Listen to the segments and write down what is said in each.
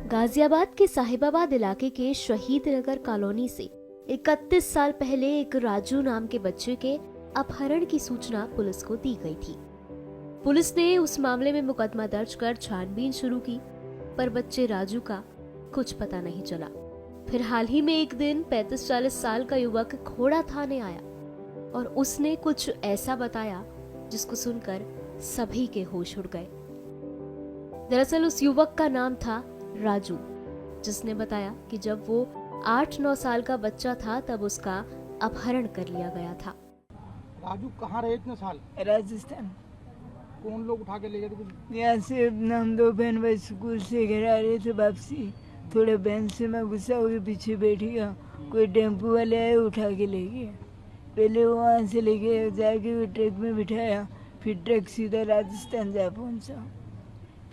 गाजियाबाद के साहिबाबाद इलाके के शहीद नगर कॉलोनी से 31 साल पहले एक राजू नाम के बच्चे के अपहरण की सूचना पुलिस को दी गई थी। पुलिस ने उस मामले में मुकदमा दर्ज कर छानबीन शुरू की, पर बच्चे राजू का कुछ पता नहीं चला। फिर हाल ही में एक दिन 35-40 साल का युवक खोड़ा थाने आया और उसने कुछ ऐसा बताया जिसको सुनकर सभी के होश उड़ गए। दरअसल उस युवक का नाम था राजू, जिसने बताया कि जब वो 8-9 साल का बच्चा था तब उसका अपहरण कर लिया गया था। राजू कहाँ रहे इतने साल? राजस्थान। कौन लोग उठा के ले गए थे? कुछ यहाँ से हम दो बहन भाई स्कूल से घर आ रहे थे वापसी, थोड़े बहन से मैं गुस्सा हो गया, पीछे बैठी गया, कोई टेम्पो वाले आए उठा के ले गए। पहले वो वहाँ से ले गए, जाके वो ट्रक में बिठाया, फिर ट्रक सीधा राजस्थान जा पहुँचा।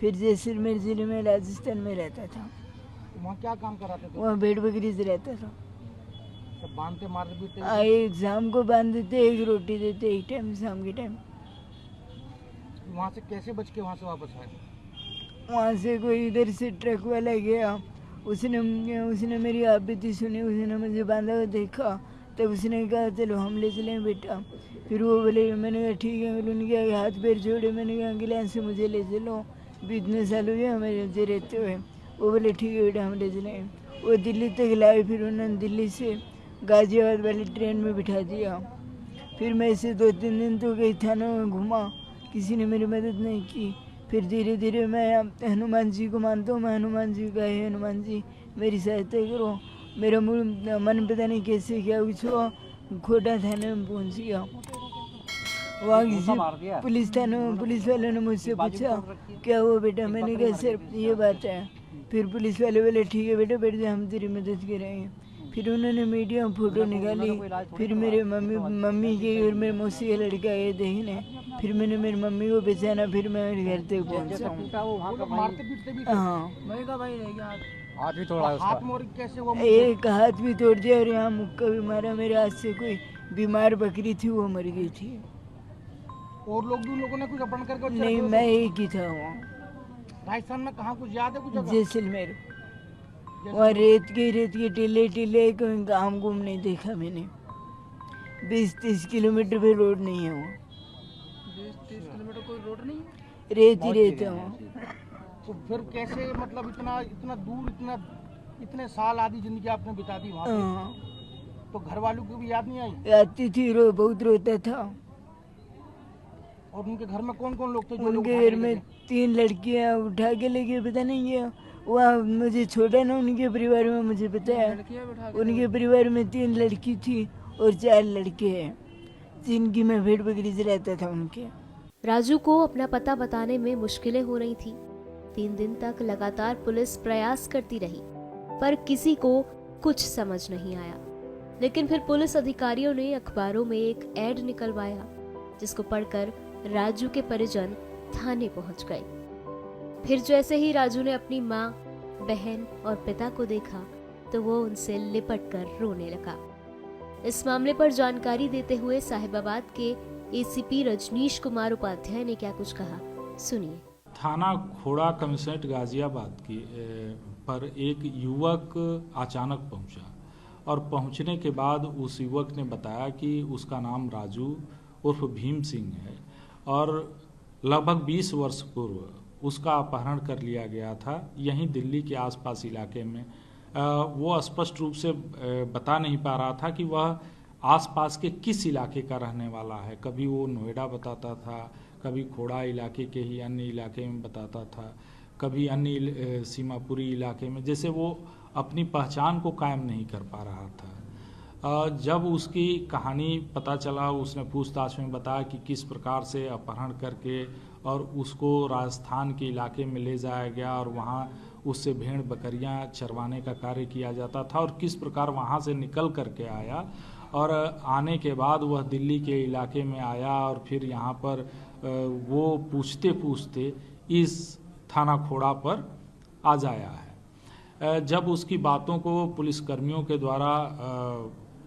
फिर जैसलमेर जिले में राजस्थान में रहता था। वहाँ क्या काम कराते थे? वहाँ भेड़ बकरी से रहता था। सब बांधते मारते पीटते? एक शाम को बांध देते, एक रोटी देते, एक टाइम शाम के टाइम। वहाँ से कैसे बच के वहाँ से वापस आए? वहाँ से कोई इधर से ट्रक वाला गया, उसने मेरी आपत्ति सुनी, उसने मुझे बांधा हुआ देखा, तब उसने कहा चलो हम ले चलें बेटा। फिर वो बोले, मैंने कहा ठीक है, उनके हाथ पैर जोड़े, मैंने कहा एम्बुलेंस से मुझे ले चलो, भी इतने साल हो गए हमारे मुझे रहते हुए। वो बोले ठीक है बेटा हम ले चलें। वो दिल्ली तक लाए, फिर उन्होंने दिल्ली से गाजियाबाद वाली ट्रेन में बिठा दिया। फिर मैं ऐसे 2-3 दिन तो कई थानों में घूमा, किसी ने मेरी मदद नहीं की। फिर धीरे धीरे मैं हनुमान जी को मानता हूँ, मैं हनुमान जी का है, हनुमान जी मेरी सहायता करो। मेरा मन पता नहीं कैसे क्या कुछ हुआ, खोटा थाने में पहुँच गया। वहाँ किसी पुलिस वालों ने मुझसे पूछा क्या हुआ बेटा, मैंने कहा सर ये बात है। फिर पुलिस वाले बोले ठीक है बेटा बैठ जा, हम तेरी मदद करेंगे। फिर उन्होंने मीडिया में फ़ोटो निकाली, फिर मेरे मम्मी के और मेरे मौसी का लड़का आए देखने, फिर मैंने मेरी मम्मी को पहचाना, फिर मैं मेरे घर तक पहुँचा। हाँ, हाथ भी तोड़ा? हाथ मोड़ कैसे वो? एक हाथ भी तोड़ दिया और यहाँ मुक्का भी मारा। मेरे हाथ से कोई बीमार बकरी थी वो मर गई थी। और लोग भी, लोगों ने कुछ अपहरण करके? नहीं, मैं एक ही था वहाँ। राजस्थान में कहाँ कुछ याद है? कुछ जैसलमेर, वहाँ रेत के टीले कोई काम गुम नहीं देखा मैंने। 20-30 किलोमीटर पे रोड नहीं है वहाँ। 20-30 किलोमीटर कोई रोड नहीं है? रेत ही रेत है वहाँ। तो फिर कैसे, मतलब इतना दूर, इतने साल आधी जिंदगी आपने बिता दी वहाँ पे? तो घर वालों को भी याद नहीं आई? आती थी, बहुत रोता था। और उनके घर में कौन कौन लोग थे? उनके घर में 3 लड़कियाँ उठा के लेके, पता नहीं गया वहाँ मुझे छोड़ा ना, उनके परिवार में मुझे पता है। उनके परिवार में 3 लड़की थी और 4 लड़के हैं, जिनकी मैं भेड़ बकरी से रहता था उनके। राजू को अपना पता बताने में मुश्किलें हो रही थी। 3 दिन तक लगातार पुलिस प्रयास करती रही, पर किसी को कुछ समझ नहीं आया। लेकिन फिर पुलिस अधिकारियों ने अखबारों में एक ऐड निकलवाया, जिसको पढ़कर राजू के परिजन थाने पहुंच गए। फिर जैसे ही राजू ने अपनी माँ, बहन और पिता को देखा तो वो उनसे लिपट कर रोने लगा। इस मामले पर जानकारी देते हुए साहिबाबाद के एसीपी रजनीश कुमार उपाध्याय ने क्या कुछ कहा, सुनिए। थाना खोड़ा कमिश्नरेट गाजियाबाद की पर एक युवक अचानक पहुंचा और पहुंचने के बाद उस युवक ने बताया कि उसका नाम राजू उर्फ भीम सिंह है और लगभग 20 वर्ष पूर्व उसका अपहरण कर लिया गया था यहीं दिल्ली के आसपास इलाके में। वो स्पष्ट रूप से बता नहीं पा रहा था कि वह आसपास के किस इलाके का रहने वाला है। कभी वो नोएडा बताता था, कभी खोड़ा इलाके के ही अन्य इलाके में बताता था, कभी अन्य सीमापुरी इलाके में, जैसे वो अपनी पहचान को कायम नहीं कर पा रहा था। जब उसकी कहानी पता चला, उसने पूछताछ में बताया कि किस प्रकार से अपहरण करके और उसको राजस्थान के इलाके में ले जाया गया और वहाँ उससे भेड़ बकरियाँ चरवाने का कार्य किया जाता था और किस प्रकार वहाँ से निकल करके आया और आने के बाद वह दिल्ली के इलाके में आया और फिर यहाँ पर वो पूछते पूछते इस थाना खोड़ा पर आ जाया है। जब उसकी बातों को पुलिसकर्मियों के द्वारा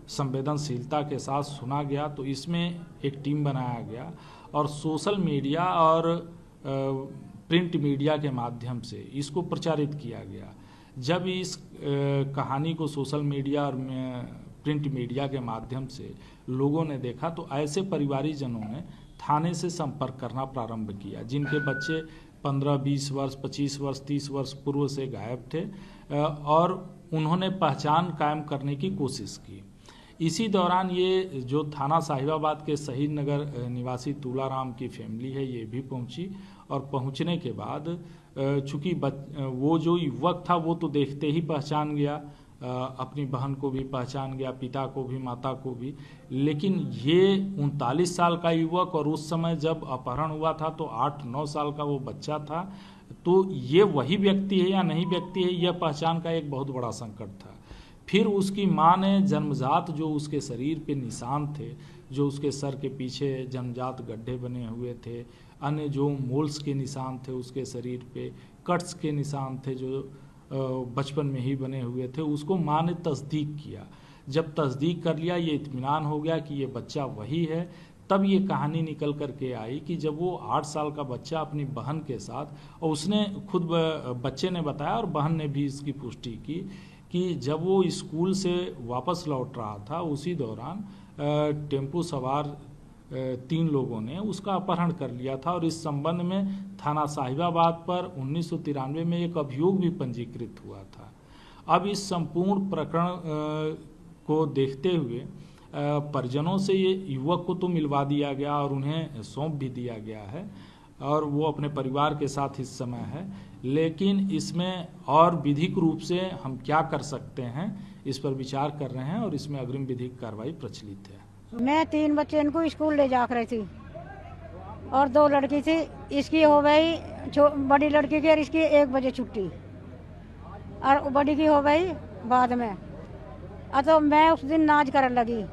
संवेदनशीलता के साथ सुना गया तो इसमें एक टीम बनाया गया और सोशल मीडिया और प्रिंट मीडिया के माध्यम से इसको प्रचारित किया गया जब इस कहानी को सोशल मीडिया और प्रिंट मीडिया के माध्यम से लोगों ने देखा तो ऐसे परिवारीजनों ने थाने से संपर्क करना प्रारंभ किया जिनके बच्चे 15, 20 वर्ष, 25 वर्ष, 30 वर्ष पूर्व से गायब थे और उन्होंने पहचान कायम करने की कोशिश की। इसी दौरान ये जो थाना साहिबाबाद के शहीद नगर निवासी तुलाराम की फैमिली है ये भी पहुंची और पहुंचने के बाद चूंकि वो जो युवक था वो तो देखते ही पहचान गया, अपनी बहन को भी पहचान गया, पिता को भी, माता को भी, लेकिन ये 39 साल का युवक और उस समय जब अपहरण हुआ था तो 8-9 साल का वो बच्चा था, तो ये वही व्यक्ति है या नहीं व्यक्ति है यह पहचान का एक बहुत बड़ा संकट था। फिर उसकी मां ने जन्मजात जो उसके शरीर पे निशान थे, जो उसके सर के पीछे जन्मजात गड्ढे बने हुए थे, अन्य जो मोल्स के निशान थे उसके शरीर पे, कट्स के निशान थे जो बचपन में ही बने हुए थे, उसको मां ने तस्दीक किया। जब तस्दीक कर लिया, ये इत्मीनान हो गया कि ये बच्चा वही है, तब ये कहानी निकल कर के आई कि जब वो 8 साल का बच्चा अपनी बहन के साथ, और उसने खुद बच्चे ने बताया और बहन ने भी इसकी पुष्टि की कि जब वो स्कूल से वापस लौट रहा था उसी दौरान टेम्पो सवार 3 लोगों ने उसका अपहरण कर लिया था और इस संबंध में थाना साहिबाबाद पर 1993 में एक अभियोग भी पंजीकृत हुआ था। अब इस संपूर्ण प्रकरण को देखते हुए परिजनों से ये युवक को तो मिलवा दिया गया और उन्हें सौंप भी दिया गया है और वो अपने परिवार के साथ इस समय है, लेकिन इसमें और विधिक रूप से हम क्या कर सकते हैं इस पर विचार कर रहे हैं और इसमें अग्रिम विधिक कार्रवाई प्रचलित है। मैं 3 बच्चे इनको स्कूल ले जा रही थी और 2 लड़की थी, इसकी हो गई बड़ी लड़की की और इसकी 1 बजे छुट्टी और बड़ी की हो गई बाद में। तो मैं उस दिन नाच करने लगी,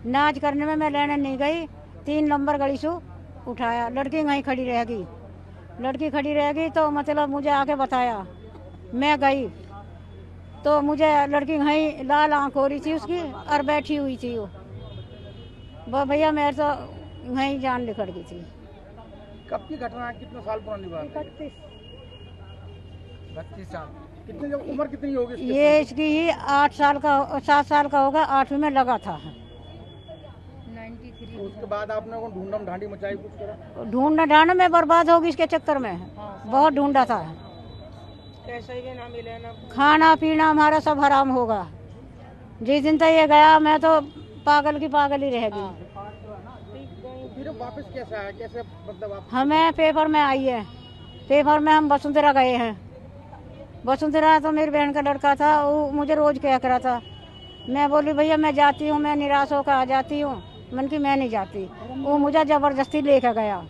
नाच करने में मैं लेने नहीं गई, 3 नंबर गली से उठाया, लड़की वहीं खड़ी रह गई, लड़की खड़ी रह गई तो मतलब मुझे आके बताया, मैं गई तो मुझे लड़की वहीं लाल आँख हो रही थी उसकी और बैठी हुई थी वो भैया मेरे तो वहीं जान निकल गई थी। कब की घटना है, कितने साल पुरानी बात है? 32 साल। कितनी उम्र कितनी होगी इसकी? ये इसकी ही 8 साल का 7 साल का होगा, 8वीं में लगा था। 93। उसके बाद आपने को ढूंढम ढांडी मचाई, कुछ करा? ढूंढना ढांड में बर्बाद होगी इसके चक्कर में, बहुत ढूंढा था। कैसे ही ना मिले ना, खाना पीना हमारा सब हराम होगा। जिस दिन तक ये गया मैं तो पागल की पागल ही रह गई। फिर वापस कैसे आया, कैसे मतलब आप? हमें पेपर में आई है, पेपर में हम वसुंधरा गए हैं। वसुंधरा तो मेरी बहन का लड़का था, वो मुझे रोज कह रहा था, मैं बोली भैया मैं जाती हूँ, मैं निराश होकर आ जाती हूँ, मन की मैं नहीं जाती। वो मुझे ज़बरदस्ती लेकर गया।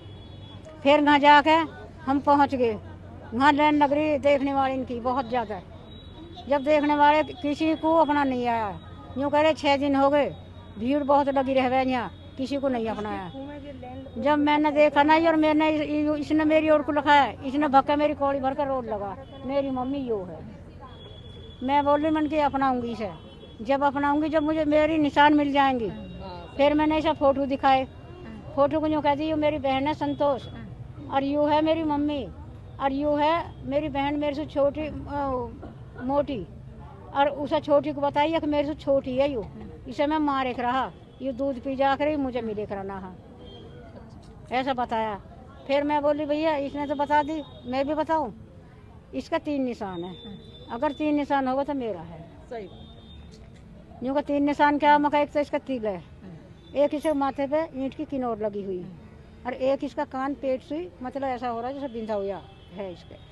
फिर वहाँ जाके हम पहुँच गए, वहाँ लैन नगरी देखने वाले इनकी बहुत ज़्यादा। जब देखने वाले किसी को अपना नहीं आया, यूँ कह रहे 6 दिन हो गए, भीड़ बहुत लगी रह गई, यहाँ किसी को नहीं अपनाया। जब मैंने देखा नहीं और मैंने इसने मेरी ओर को लिखाया, इसने भक्का मेरी कौड़ी भर कर रोड लगा, मेरी मम्मी यो है। मैं बोली मन की अपनाऊंगी इसे, जब अपनाऊंगी जब मुझे मेरी निशान मिल जाएंगी। फिर मैंने इसे फोटो दिखाए, फोटो को यूँ कह दी, यो मेरी बहन है संतोष और यू है मेरी मम्मी और यू है मेरी बहन मेरे से छोटी मोटी, और उसे छोटी को बताइए कि मेरे से छोटी है यू, इसे मैं माँ देख रहा, ये दूध पी जा कर मुझे मिले कराना है, ऐसा बताया। फिर मैं बोली भैया इसने तो बता दी, मैं भी बताऊं, इसका 3 निशान है, अगर 3 निशान होगा तो मेरा है। सही। यूँ का 3 निशान क्या मका, एक तो इसका तिल है, एक इसके माथे पे ईंट की किनौर लगी हुई और एक इसका कान पेट सुई, मतलब ऐसा हो रहा है जैसे बिंधा हुआ है इसके।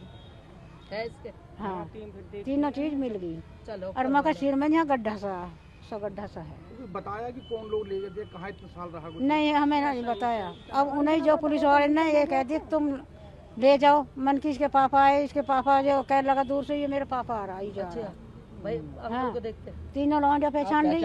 हाँ, तीनों चीज मिल गई। चलो। और मका सिर में यहाँ गड्ढा सा गड्ढा सा है। बताया कि कौन लोग ले गए थे, कहाँ इतने साल रहा? नहीं हमें नहीं बताया। अब उन्हें जो पुलिस वाले ने ये कह दी तुम ले जाओ, मन की इसके पापा आए, इसके पापा जो कह लगा दूर से ये मेरे पापा आ रहा ही जा रहा। भाई अब हाँ। को देखते। तीनों लौंडिया पहचान ली,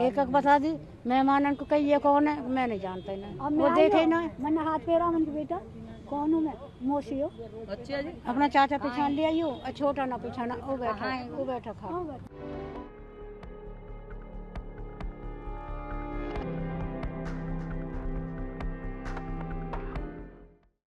एक बता दी, मेहमान को कही ये कौन है, मैं नहीं जानता इन्हें, वो देखे ना, मैंने हाथ फेरा, मन बेटा कौन हूँ मैं, मौसी हो। अच्छा जी। अपना चाचा पहचान लिया, यू छोटा ना पहचाना, वो बैठा खा।